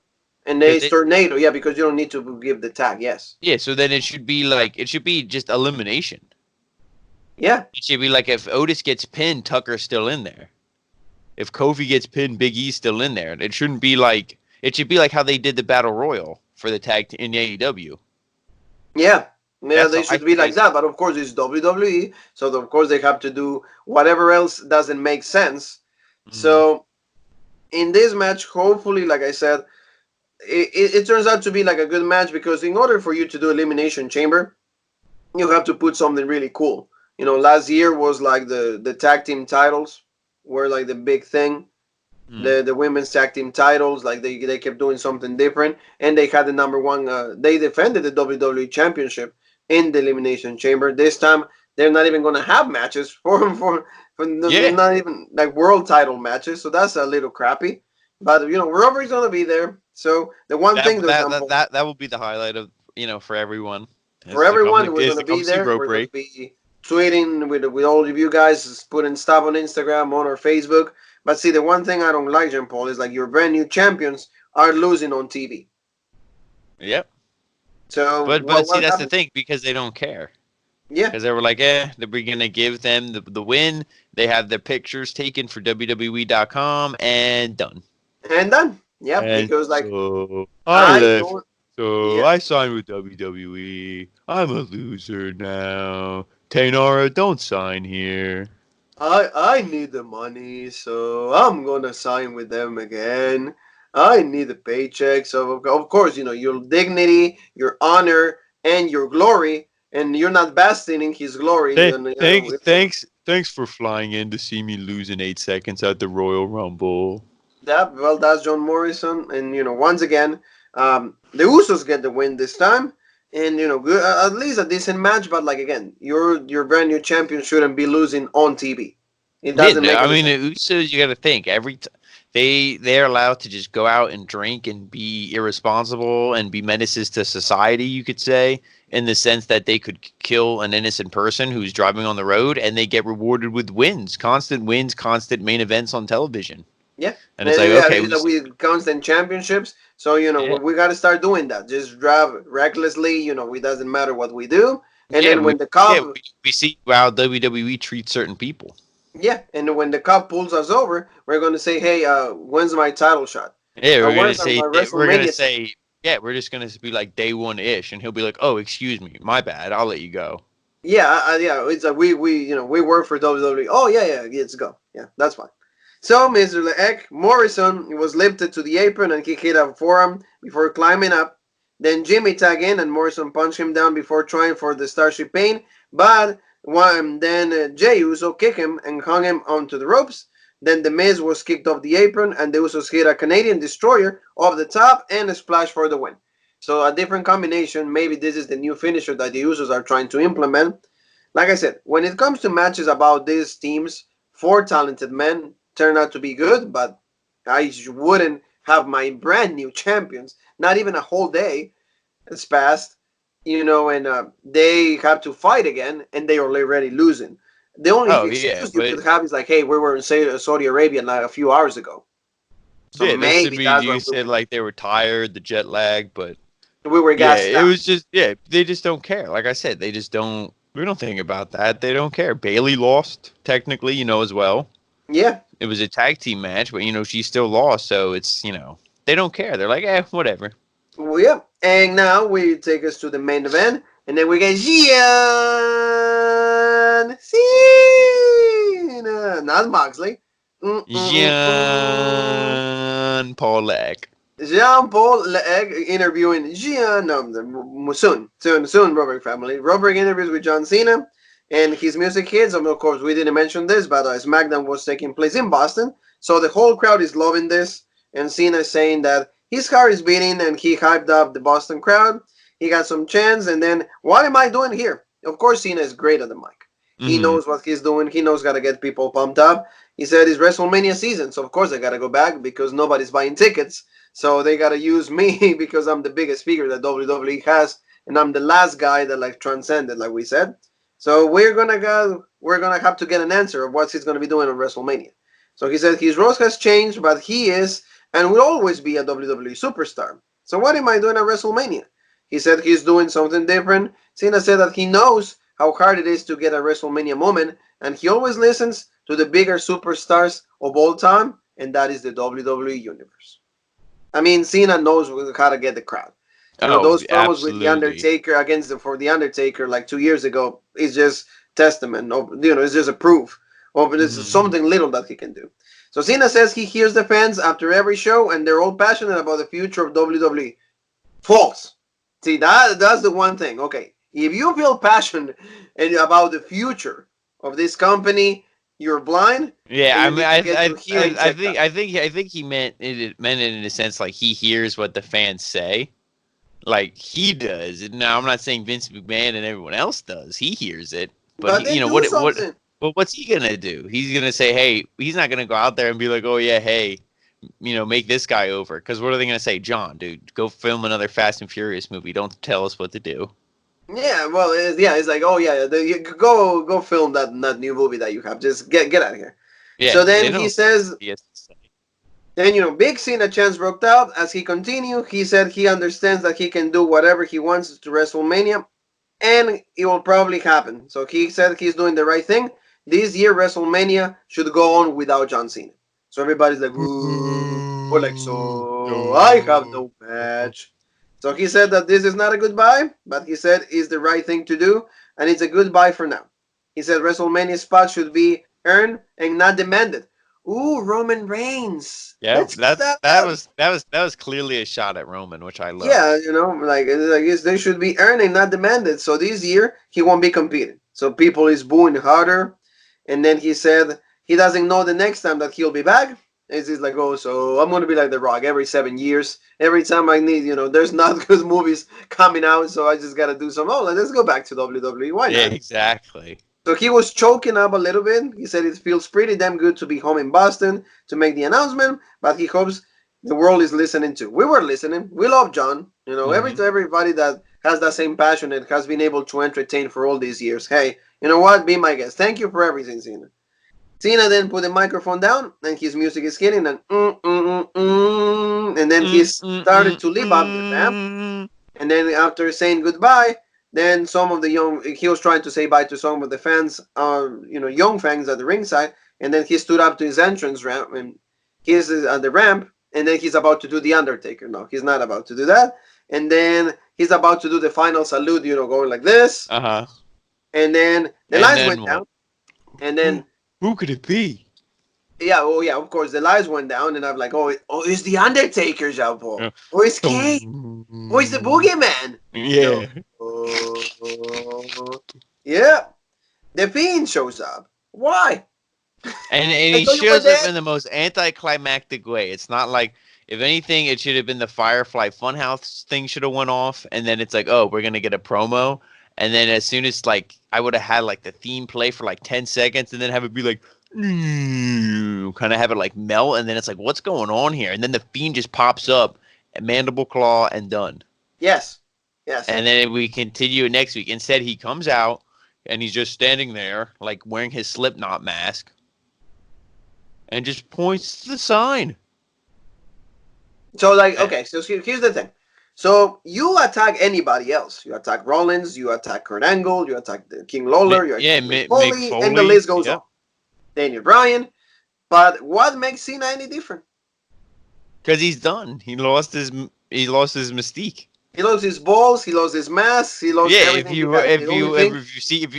and then because it's tornado. Yeah, because you don't need to give the tag. Yes. yeah. So then it should be like it should be just elimination. Yeah, It should be like if Otis gets pinned, Tucker's still in there. If Kofi gets pinned, Big E's still in there. It shouldn't be like it should be like how they did the battle royal for the tag in AEW. yeah, yeah. That's They how I should be think. like that, but of course it's WWE, so of course they have to do whatever else doesn't make sense. Mhm. So in this match, hopefully, like I said, it turns out to be like a good match because in order for you to do Elimination Chamber, you have to put something really cool. Last year was like the tag team titles were like the big thing. Mhm. The women's tag team titles, like they kept doing something different, and they had the number one. They defended the WWE Championship in the Elimination Chamber. This time, they're not even gonna have matches for Yeah, not even like world title matches. So that's a little crappy. But Robert's gonna be there. So the one thing, for example, that will be the highlight of for everyone for everyone, we're gonna be see there. rope We're gonna break. be tweeting with all of you guys, putting stuff on Instagram, on our Facebook. But see, the one thing I don't like, Jean Paul, is like your brand new champions are losing on TV. Yep. So But see what that's the happened? thing because they don't care. Yeah, Because they were like, they're gonna give them the win. They have their pictures taken for WWE.com and done. and done. Yeah, And because like so I I left. don't. So Yeah, I signed with WWE. I'm a loser now. Taynara, don't sign here. I need the money, so I'm gonna sign with them again. I need the paycheck, so of course your dignity, your honor, and your glory, and you're not basking in his glory. Thanks for flying in to see me lose in 8 seconds at the Royal Rumble. That's John Morrison, and once again, the Usos get the win this time, and good, at least a decent match. But like again, your brand new champion shouldn't be losing on TV. It Yeah, doesn't make I any mean, sense. the Usos, you got to think they're allowed to just go out and drink and be irresponsible and be menaces to society, you could say, in the sense that they could kill an innocent person who's driving on the road, and they get rewarded with wins, constant main events on television. Yeah, And it's like, yeah, okay, we constant championships. So yeah, we got to start doing that. Just drive recklessly. It doesn't matter what we do. And yeah, then we when the yeah cop, we see how WWE treats certain people. yeah, and when the cop pulls us over, we're gonna say, hey, when's my title shot? Yeah, When's my we're gonna WrestleMania title? say, yeah, we're just gonna be like day one ish, and he'll be like, oh, excuse me, my bad, I'll let you go. Yeah, yeah. It's like we work for WWE. Oh yeah, let's go. Yeah, that's fine. So Mr. Leek Morrison was lifted to the apron and he hit a forearm before climbing up. Then Jimmy tagged in and Morrison punched him down before trying for the Starship Pain. But then Jey Uso kicked him and hung him onto the ropes. Then The Miz was kicked off the apron and the Usos hit a Canadian Destroyer off the top and a splash for the win. So a different combination. Maybe this is the new finisher that the Usos are trying to implement. Like I said, when it comes to matches about these teams, four talented men turn out to be good, but I wouldn't have my brand new champions. Not even a whole day has passed, and they have to fight again, and they are already losing. The only Oh yeah, excuse you but could have is like, hey, we were in Saudi Arabia like a few hours ago. So yeah, this should maybe be that's you why said like they were tired, the jet lag, but we were yeah, gassed it out. was just yeah, they just don't care. Like I said, they just don't. We don't think about that. They don't care. Bailey lost technically, as well. Yeah. It was a tag team match, but she still lost, so it's they don't care. They're like, whatever. Well, yeah. And now we take us to the main event, and then we get Gian Cena, not Moxley. Jean Paulek. Jean Paul Leeg interviewing Gian, no, soon, Robert family. Robert interviews with John Cena and his music hits. And of course, we didn't mention this, but Smackdown was taking place in Boston, so the whole crowd is loving this. And Cena is saying that his heart is beating, and he hyped up the Boston crowd. He got some chants, and then what am I doing here? Of course, Cena is great at the mic. He Mm-hmm. knows what he's doing. He knows how to get people pumped up. He said it's WrestleMania season, so of course I gotta go back because nobody's buying tickets. So they gotta use me because I'm the biggest figure that WWE has, and I'm the last guy that like transcended, like we said. So we're gonna have to get an answer of what he's gonna be doing on WrestleMania. So he said his roles has changed, but he is and will always be a WWE superstar. So what am I doing at WrestleMania? He said he's doing something different. Cena said that he knows how hard it is to get a WrestleMania moment, and he always listens to the bigger superstars of all time, and that is the WWE Universe. I mean, Cena knows how to get the crowd. Oh, Those promos with the absolutely. Undertaker for the Undertaker like 2 years ago is just testament. It's just a proof of this is Mm-hmm. something little that he can do. So Cena says he hears the fans after every show, and they're all passionate about the future of WWE. False. See, that's the one thing. Okay, if you feel passionate about the future of this company, you're blind, Yeah, and I you mean, need to get your hearing checked out. I think he meant it in a sense like he hears what the fans say, like he does. Now, I'm not saying Vince McMahon and everyone else does. He hears it, but But he, then do something. but what's he gonna do? He's gonna say, hey, he's not gonna go out there and be like, oh yeah, hey, make this guy over. Because what are they gonna say, John, dude, go film another Fast and Furious movie. Don't tell us what to do. Yeah, well, it's like, oh yeah, you go film that new movie that you have. Just get out of here. Yeah, So they then he don't. says, He has to say. then Big Cena chance broke out as he continued. He said he understands that he can do whatever he wants to WrestleMania, and it will probably happen. So he said he's doing the right thing. This year WrestleMania should go on without John Cena. So everybody's like, ooh, or like, so I have no match. So he said that this is not a goodbye, but he said it's the right thing to do, and it's a goodbye for now. He said WrestleMania spot should be earned and not demanded. Ooh, Roman Reigns. Yeah, Let's get that. that was clearly a shot at Roman, which I Yeah, loved. they should be earned and not demanded. So this year he won't be competing. So people is booing harder, and then he said he doesn't know the next time that he'll be back. It's just like, oh, so I'm gonna be like The Rock every 7 years. Every time I need, there's not good movies coming out, so I just gotta do some. Oh, let's go back to WWE. Why Yeah, not? exactly. So he was choking up a little bit. He said it feels pretty damn good to be home in Boston to make the announcement, but he hopes the world is listening too. We were listening. We love John. You know, Mm-hmm. everybody that has that same passion and has been able to entertain for all these years. Hey, you know what? Be my guest. Thank you for everything, Cena. Cena then put the microphone down, and his music is hitting, and and then he started to leap up the ramp. And then after saying goodbye, then some of the he was trying to say bye to some of the fans, young fans at the ringside, and then he stood up to his entrance ramp, and he's at the ramp, and then he's about to do the Undertaker. No, he's not about to do that. And then he's about to do the final salute, going like this, Uh-huh. and then the And lights then went what? down, and Who then who could it be? yeah, oh yeah, of course the lights went down, and I'm like, it's the Undertaker, Jean Paul, Uh, or it's Kane, or it's the dum. Boogeyman. No. Yeah. Yeah, the Fiend shows up. Why? And I he thought you were shows up dead. in the most anticlimactic way. It's not like, if anything, it should have been the Firefly Funhouse thing should have went off, and then it's like, oh, we're gonna get a promo, and then as soon as like I would have had like the theme play for like 10 seconds, and then have it be like, kind of have it like melt, and then it's like, what's going on here? And then the Fiend just pops up, and Mandible Claw, and done. Yes. Yes. And then we continue it next week. Instead, he comes out, and he's just standing there, like wearing his Slipknot mask, and just points to the sign. So, like, Eh, okay, so here's the thing. So, you attack anybody else. You attack Rollins, you attack Kurt Angle, you attack the King Lawler, you Yeah, attack Mick Mick Foley, and the Foley. list goes on. Yep. Daniel Bryan. But what makes Cena any different? Because he's done. He lost his mystique. He lost his balls, he lost his mask, he lost Yeah, everything he had. The only thing,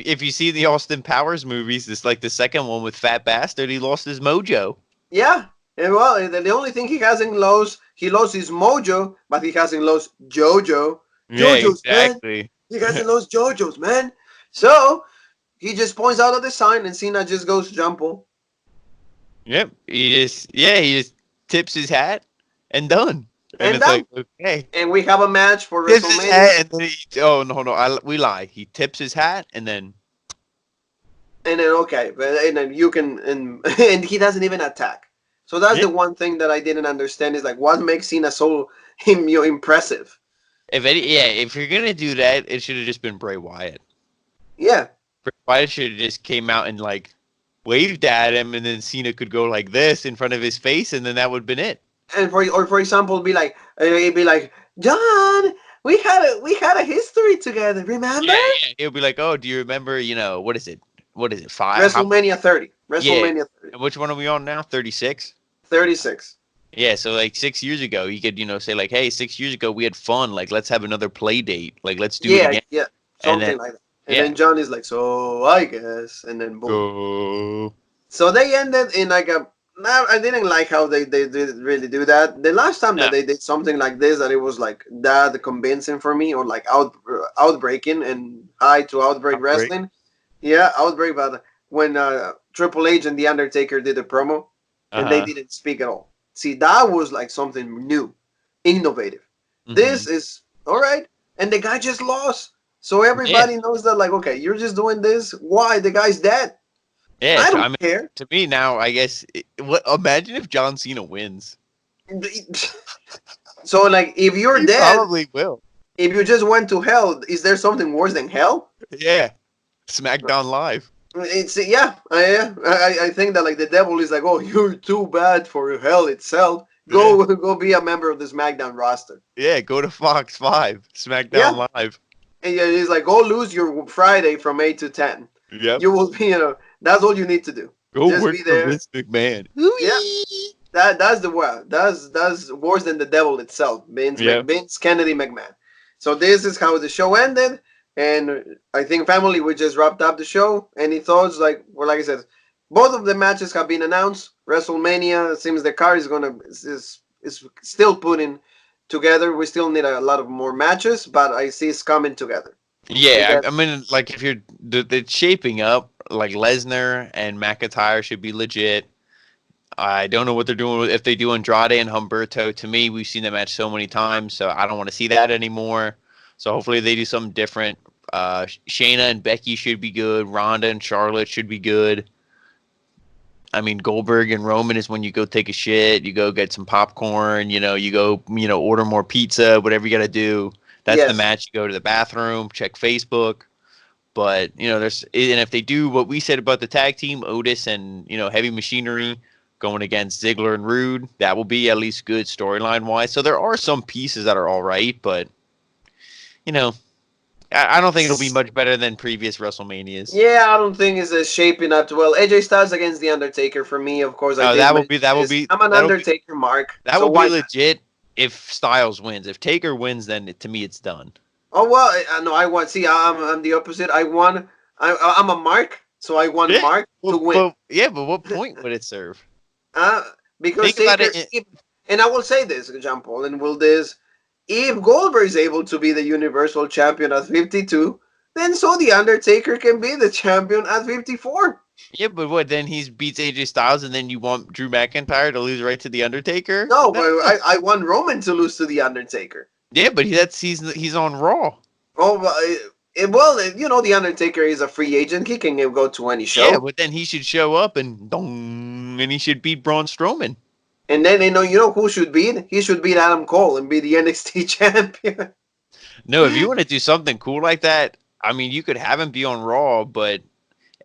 if you see the Austin Powers movies, it's like the second one with Fat Bastard. He lost his mojo. yeah. And well, the only thing he hasn't lost, he lost his mojo, but he hasn't lost JoJo. Yeah, JoJo's, man. exactly. He hasn't lost JoJo's, man. So he just points out at the sign, and Cena just goes jump. Yep. He just tips his hat and done. And And it's done. like, okay. And we have a match for Tips his WrestleMania. hat and then oh no, we lie. He tips his hat and then And then okay, and then you can and he doesn't even attack. So that's yeah. the one thing that I didn't understand is like what makes Cena so impressive. If you're gonna do that, it should have just been Bray Wyatt. Yeah. Bray Wyatt should have just came out and like waved at him, and then Cena could go like this in front of his face, and then that would have been it. And for example, it'd be like, John, we had a history together, remember? Yeah. He'll be like, oh, do you remember? What is it? What is it? Five? WrestleMania 30. Yeah. WrestleMania 30. And which one are we on now? 36. 36. Yeah, so like 6 years ago, you could, say like, hey, 6 years ago we had fun. Like, let's have another play date. Like, let's do it Yeah, again. yeah, And something then, like that. And yeah. then John is like, so I guess, and then boom. Go. So they ended in like a. No, I didn't like how they did really do that. The last time No. that they did something like this, that it was like that convincing for me, or like outbreaking and high to Outbreak Outbreak. Wrestling. Yeah, Outbreak. But when Triple H and The Undertaker did a promo, and they Uh-huh. didn't speak at all. See, that was like something new, innovative. This Mhm. is all right, and the guy just lost, so everybody knows that. Like, okay, you're just doing this. Why? The guy's dead. Yeah, I so, don't I mean, care. to me now, I guess, imagine if John Cena wins. So, like, if you're He dead, probably will. if you just went to hell, is there something worse than hell? Yeah. Smackdown Live. It's I think that like the devil is like, oh, you're too bad for hell itself. Go be a member of the SmackDown roster. Yeah, go to Fox 5. Smackdown Yeah. Live. And yeah, he's like, go lose your Friday from 8 to 10. Yep. You will be, that's all you need to do. Go Just work be for there. Vince McMahon. Yeah. That's the word. That's worse than the devil itself. Vince Kennedy McMahon. So this is how the show ended, and I think family we just wrapped up the show. Any thoughts? Like I said, both of the matches have been announced. WrestleMania, it seems the card is still putting together. We still need a lot of more matches, but I see it's coming together. Yeah, I mean, like if you're the shaping up, like Lesnar and McIntyre should be legit. I don't know what they're doing if they do Andrade and Humberto. To me, we've seen that match so many times, so I don't want to see that anymore. So hopefully they do something different. Shayna and Becky should be good. Ronda and Charlotte should be good. I mean, Goldberg and Roman is when you go take a shit, you go get some popcorn, you go, order more pizza, whatever you got to do. That's the Yes. match. You go to the bathroom, check Facebook. But, and if they do what we said about the tag team, Otis and, Heavy Machinery going against Ziggler and Rude, that will be at least good storyline wise. So there are some pieces that are all right, but, you know, I don't think it'll be much better than previous WrestleManias. Yeah, I don't think it's shaping up well. AJ Styles against the Undertaker for me, of course. I Oh, did that will mention be that will this. be I'm an that'll be Undertaker mark, that so will be why not? legit if Styles wins. If Taker wins, then to me it's done. Oh well, no, I want. See, I'm the opposite. I'm a mark, so I want Yeah, Mark to win. but what point would it serve? Uh, because Think about Taker, it. and I will say this, Jean Paul, and will this: if Goldberg is able to be the Universal Champion at 52, then so the Undertaker can be the champion at 54. Yeah, but what then? He beats AJ Styles, and then you want Drew McIntyre to lose right to the Undertaker? No, but No. I want Roman to lose to the Undertaker. Yeah, but he's on Raw. Oh, well, the Undertaker is a free agent. He can go to any Yeah, show. but then he should show up and dong, and he should beat Braun Strowman. And then who should beat? He should beat Adam Cole and be the NXT champion. No, if you want to do something cool like that, I mean, you could have him be on Raw, but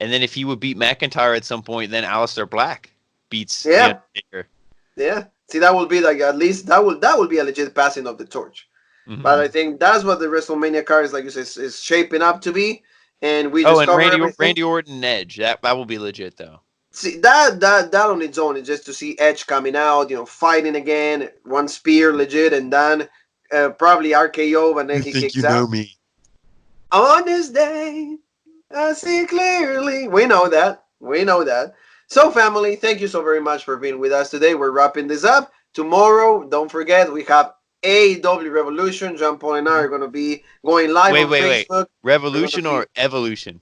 and then if he would beat McIntyre at some point, then Aleister Black beats the Yeah, Undertaker. yeah. See, that would be like at least that would be a legit passing of the torch. But I Hmm. think that's what the WrestleMania card is like you said is shaping up to be, and we Oh, just and cover everything. Randy Orton and Edge. That will be legit though. See that on its own is just to see Edge coming out, fighting again, one spear legit, and then probably RKO, and then You he think you kicks know out. me? On this day, I see clearly. We know that. We know that. So, family, thank you so very much for being with us today. We're wrapping this up. Tomorrow, don't forget, we have AEW Revolution. Jean Paul and I are going to be going live Wait, on wait, wait. Facebook. We're going to Revolution be or evolution?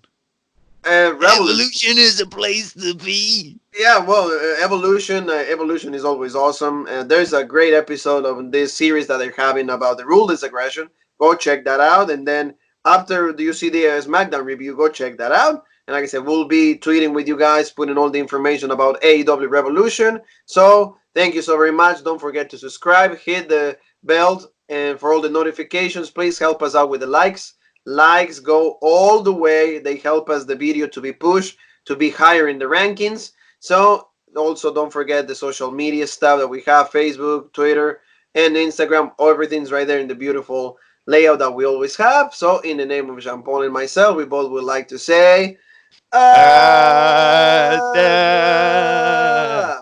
Revolution. Evolution is a place to be. Yeah, well, Evolution. Evolution is always awesome. There's a great episode of this series that they're having about the ruleless aggression. Go check that out. And then after you see the Smackdown review, go check that out. And like I said, we'll be tweeting with you guys, putting all the information about AEW Revolution. So thank you so very much. Don't forget to subscribe, hit the bell, and for all the notifications, please help us out with the likes. Likes go all the way. They help us the video to be pushed to be higher in the rankings. So also don't forget the social media stuff that we have: Facebook, Twitter, and Instagram. Everything's right there in the beautiful layout that we always have. So in the name of Jean Paul and myself, we both would like to say Ah, da. uh,